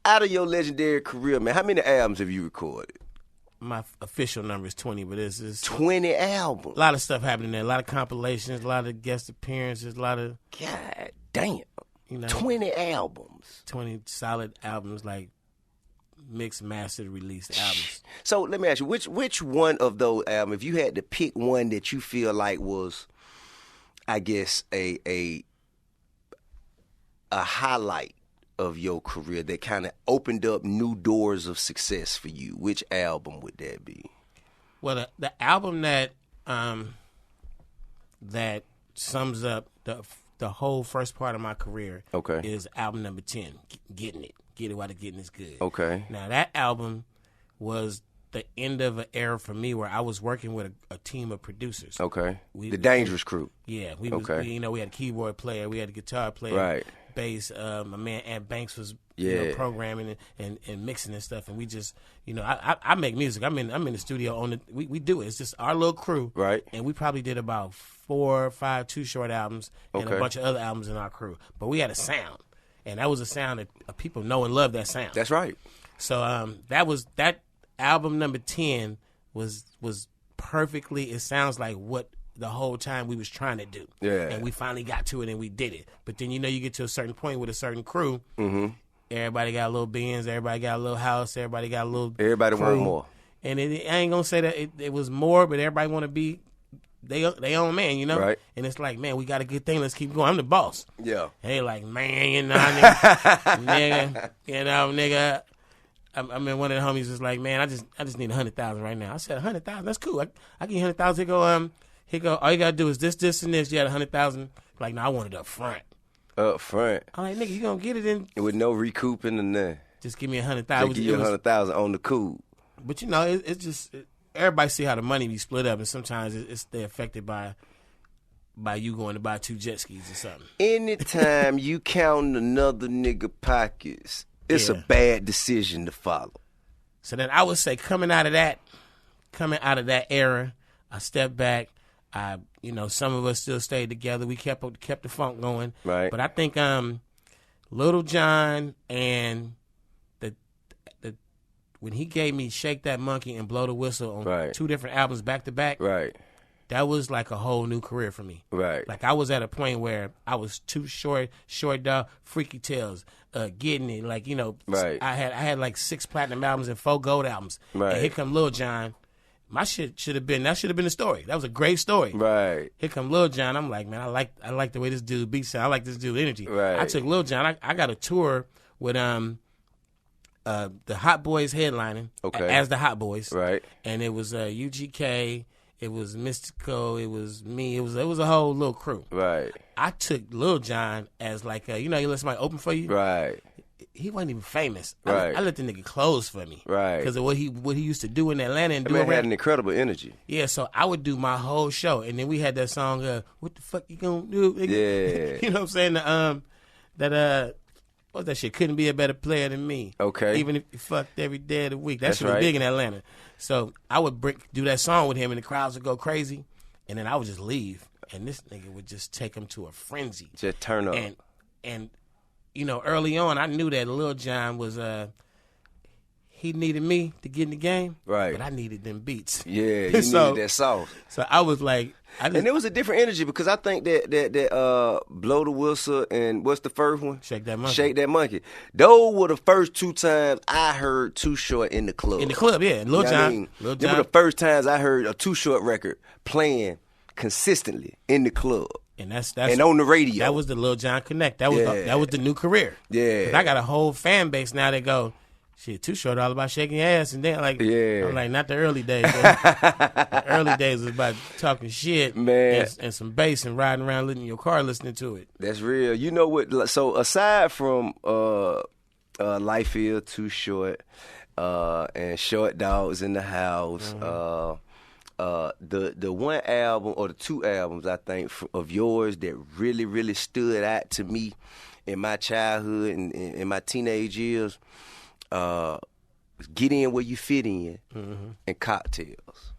out of your legendary career, man, how many albums have you recorded? My official number is 20, but it's 20 albums. A lot of stuff happening there. A lot of compilations, a lot of guest appearances, a lot of... God damn. 20 albums. 20 solid albums, like mixed, mastered, released albums. So let me ask you, which one of those albums, if you had to pick one that you feel like was, I guess, a highlight of your career that kind of opened up new doors of success for you, which album would that be? Well, the album that that sums up the whole first part of my career is album number 10, Getting It. Get It While the Getting Is Good. Okay. Now, that album was the end of an era for me where I was working with a team of producers. Okay. The Dangerous Crew. Yeah. We had a keyboard player. We had a guitar player. Right. Bass. My man Ant Banks was programming and mixing and stuff. And we just, I make music. I'm in the studio we do it. It's just our little crew. Right. And we probably did about 4 or 5 Too Short albums and a bunch of other albums in our crew. But we had a sound. And that was a sound that people know and love that sound. That's right. So that album number 10 was perfectly, it sounds like what the whole time we was trying to do. Yeah. And we finally got to it and we did it. But then, you get to a certain point with a certain crew. Mm-hmm. Everybody got a little Benz, everybody got a little house, everybody got a little Everybody crew. want more. And I ain't going to say that it was more, but everybody want to be they own man, Right. And it's like, man, we got a good thing. Let's keep going. I'm the boss. Yeah. And they like, man, nigga, nigga. I mean, one of the homies was like, man, I just need 100,000 right now. I said, 100,000, that's cool. I get 100,000. He go, all you gotta do is this, and this. You had 100,000. Like, no, I want it up front. Up front. I'm like, nigga, you gonna get it in with no recouping and nothing. Just give me 100,000. Give you 100,000 on the cool. But it's just. Everybody see how the money be split up, and sometimes they're affected by you going to buy 2 jet skis or something. Anytime you count another nigga pockets, it's a bad decision to follow. So then I would say coming out of that era, I stepped back. Some of us still stayed together. We kept the funk going. Right. But I think Little John and when he gave me Shake That Monkey and Blow the Whistle on 2 different albums back to back, right, that was like a whole new career for me. Right. Like I was at a point where I was Too Short, Short Dog, Freaky Tales, Getting It. Like, right. I had like 6 platinum albums and 4 gold albums. Right. And here come Lil Jon. My shit should have been the story. That was a great story. Right. Here come Lil Jon. I'm like, man, I like the way this dude beats sound. I like this dude's energy. Right. I took Lil Jon. I got a tour with the Hot Boys headlining as the Hot Boys, right? And it was UGK, it was Mystico, it was me, it was a whole little crew, right? I took Lil Jon as like you let somebody open for you, right? He wasn't even famous, right? I let the nigga close for me, right? Because of what he used to do in Atlanta and do. Man had an incredible energy. Yeah, so I would do my whole show, and then we had that song, "What the fuck you gonna do?" Yeah, you know what I'm saying? What's that shit? Couldn't be a better player than me. Okay. Even if you fucked every day of the week. That shit was big in Atlanta. So I would do that song with him, and the crowds would go crazy, and then I would just leave, and this nigga would just take him to a frenzy. Just turn up. And early on, I knew that Lil Jon was he needed me to get in the game, right? But I needed them beats. Yeah, you needed that sauce. So I was like. And it was a different energy because I think that Blow the Whistle and what's the first one? Shake That Monkey. Shake That Monkey. Those were the first 2 times I heard Too Short in the club. In the club, yeah. Lil Jon. They were the first times I heard a Too Short record playing consistently in the club. And that's and on the radio. That was the Lil Jon Connect. That was the new career. Yeah. 'Cause I got a whole fan base now that go, shit, Too Short all about shaking your ass, and then I'm like, not the early days. The early days was about talking shit, man, and some bass and riding around in your car listening to it. That's real. You know what? So aside from Life is Too Short and Short Dogs in the House, the one album or the 2 albums I think of yours that really really stood out to me in my childhood and in my teenage years. Get In Where You Fit In, and Cocktails.